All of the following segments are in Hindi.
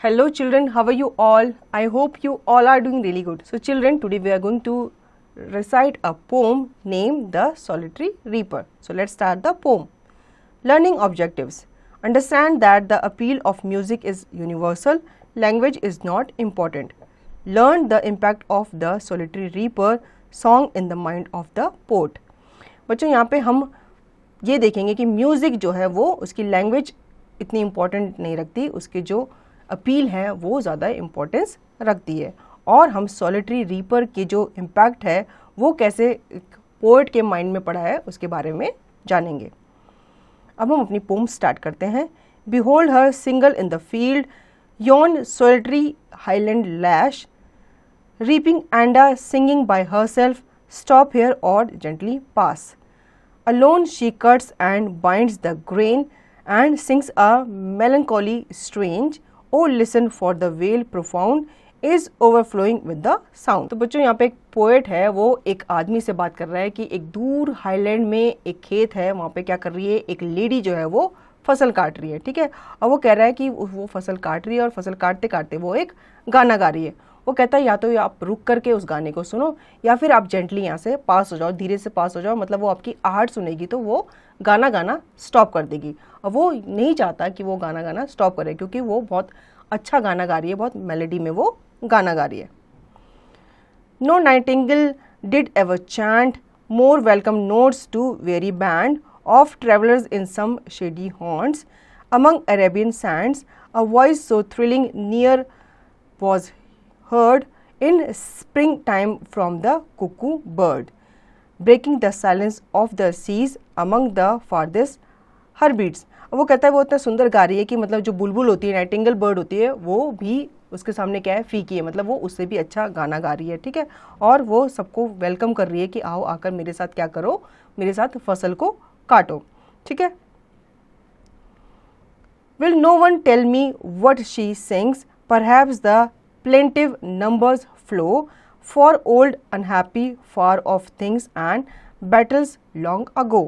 Hello children, how are you all? I hope you all are doing really good. So children, today we are going to recite a poem named The Solitary Reaper. So let's start the poem. Learning objectives. Understand that the appeal of music is universal. Language is not important. Learn the impact of the solitary reaper song in the mind of the poet. बच्चों यहाँ पे हम ये देखेंगे कि म्यूज़िक जो है वो उसकी लैंग्वेज इतनी इम्पोर्टेंट नहीं रखती, उसके जो अपील है वो ज़्यादा इम्पोर्टेंस रखती है, और हम सॉलिटरी रीपर की जो इम्पैक्ट है वो कैसे पोएट के माइंड में पड़ा है उसके बारे में जानेंगे। अब हम अपनी पोम स्टार्ट करते हैं। Behold her single in the field, yon solitary highland lash, reaping and singing by herself, stop here or gently pass. Alone she cuts and binds the grain and sings a melancholy strange. Oh listen for the wail profound is overflowing with the sound. तो बच्चों यहाँ पे एक पोएट है, वो एक आदमी से बात कर रहा है कि एक दूर हाईलैंड में एक खेत है, वहाँ पे क्या कर रही है, एक लेडी जो है वो फसल काट रही है, ठीक है। और वो कह रहा है कि वो फसल काट रही है और फसल काटते काटते वो एक गाना गा रही है। वो कहता है या तो आप रुक करके उस गाने को सुनो या फिर आप जेंटली यहाँ से पास हो जाओ, धीरे से पास हो जाओ, मतलब वो आपकी आहट सुनेगी तो वो गाना गाना स्टॉप कर देगी। और वो नहीं चाहता कि वो गाना गाना स्टॉप करे क्योंकि वो बहुत अच्छा गाना गा रही है, बहुत मेलोडी में वो गाना गा रही है। No nightingale did ever chant more welcome notes to weary band of travelers in some shady haunts among Arabian sands. A voice so thrilling near was heard in springtime from the cuckoo bird, breaking the silence of the seas among the farthest heartbeats. वो कहता है वो इतना सुंदर गा रही है कि मतलब जो बुलबुल होती है, नाइटिंगेल बर्ड होती है, वो भी उसके सामने क्या है, फीकी है, मतलब वो उससे भी अच्छा गाना गा रही है, ठीक है। और वो सबको वेलकम कर रही है कि आओ आकर मेरे साथ क्या करो, मेरे साथ फसल को काटो, ठीक है। Will no one tell me what she sings? Perhaps the plaintive numbers flow for old unhappy far off things and battles long ago,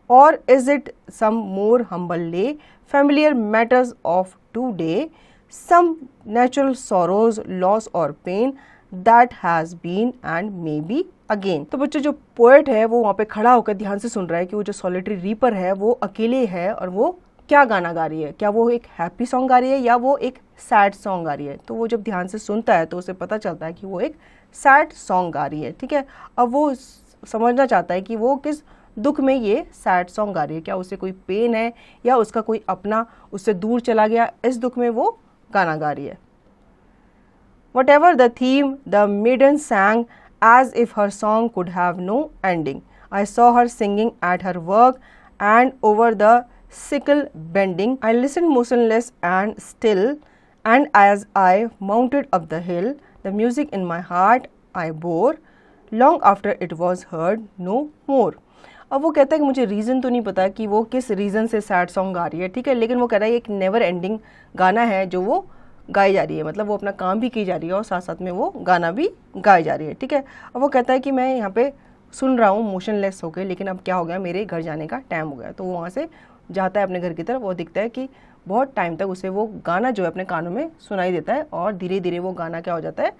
or is it some more humble lay, familiar matters of today, some natural sorrows, loss or pain that has been and may be again. तो बच्चों जो पोएट है वो वहाँ पे खड़ा होकर ध्यान से सुन रहा है कि वो जो सॉलिटरी रीपर है वो अकेले है और वो क्या गाना गा रही है, क्या वो एक हैप्पी सॉन्ग गा रही है या वो एक सैड सॉन्ग गा रही है। तो वो जब ध्यान से सुनता है तो उसे पता चलता है कि वो एक सैड सॉन्ग गा रही है, ठीक है। अब वो समझना चाहता है कि वो किस दुख में ये सैड सॉन्ग गा रही है, क्या उसे कोई पेन है या उसका कोई अपना उससे दूर चला गया, इस दुख में वो गाना गा रही है। Whatever the theme, the maiden sang as if her song could have no ending. I saw her singing at her work and over the sickle bending. I listened motionless and still, and as I mounted up the hill, the music in my heart I bore, long after it was heard no more. अब वो कहता है कि मुझे रीज़न तो नहीं पता कि वो किस रीज़न से सैड सॉन्ग गा रही है, ठीक है, लेकिन वो कह रहा है एक नेवर एंडिंग गाना है जो वो गाई जा रही है, मतलब वो अपना काम भी की जा रही है और साथ साथ में वो गाना भी गाई जा रही है, ठीक है। अब वो कहता है कि मैं यहाँ पे सुन रहा हूँ मोशनलेस होकर, लेकिन अब क्या हो गया, मेरे घर जाने का टाइम हो गया। तो वो वहाँ से जाता है अपने घर की तरफ। वो दिखता है कि बहुत टाइम तक उसे वो गाना जो है अपने कानों में सुनाई देता है और धीरे धीरे वो गाना क्या हो जाता है,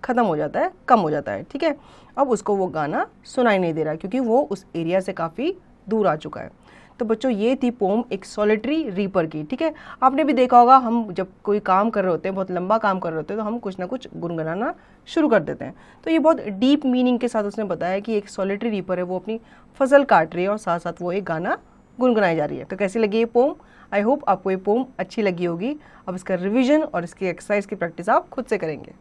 ख़त्म हो जाता है, कम हो जाता है, ठीक है। अब उसको वो गाना सुनाई नहीं दे रहा क्योंकि वो उस एरिया से काफ़ी दूर आ चुका है। तो बच्चों ये थी पोम एक सॉलिटरी रीपर की, ठीक है। आपने भी देखा होगा हम जब कोई काम कर रहे होते हैं, बहुत लंबा काम कर रहे होते हैं, तो हम कुछ ना कुछ गुनगुनाना शुरू कर देते हैं। तो ये बहुत डीप मीनिंग के साथ उसने बताया कि एक सॉलिटरी रीपर है, वो अपनी फसल काट रही है और साथ साथ वो एक गाना गुनगुनाई जा रही है। तो कैसी लगी ये पोम? आई होप आपको ये पोम अच्छी लगी होगी। अब इसका रिविजन और इसकी एक्सरसाइज की प्रैक्टिस आप खुद से करेंगे।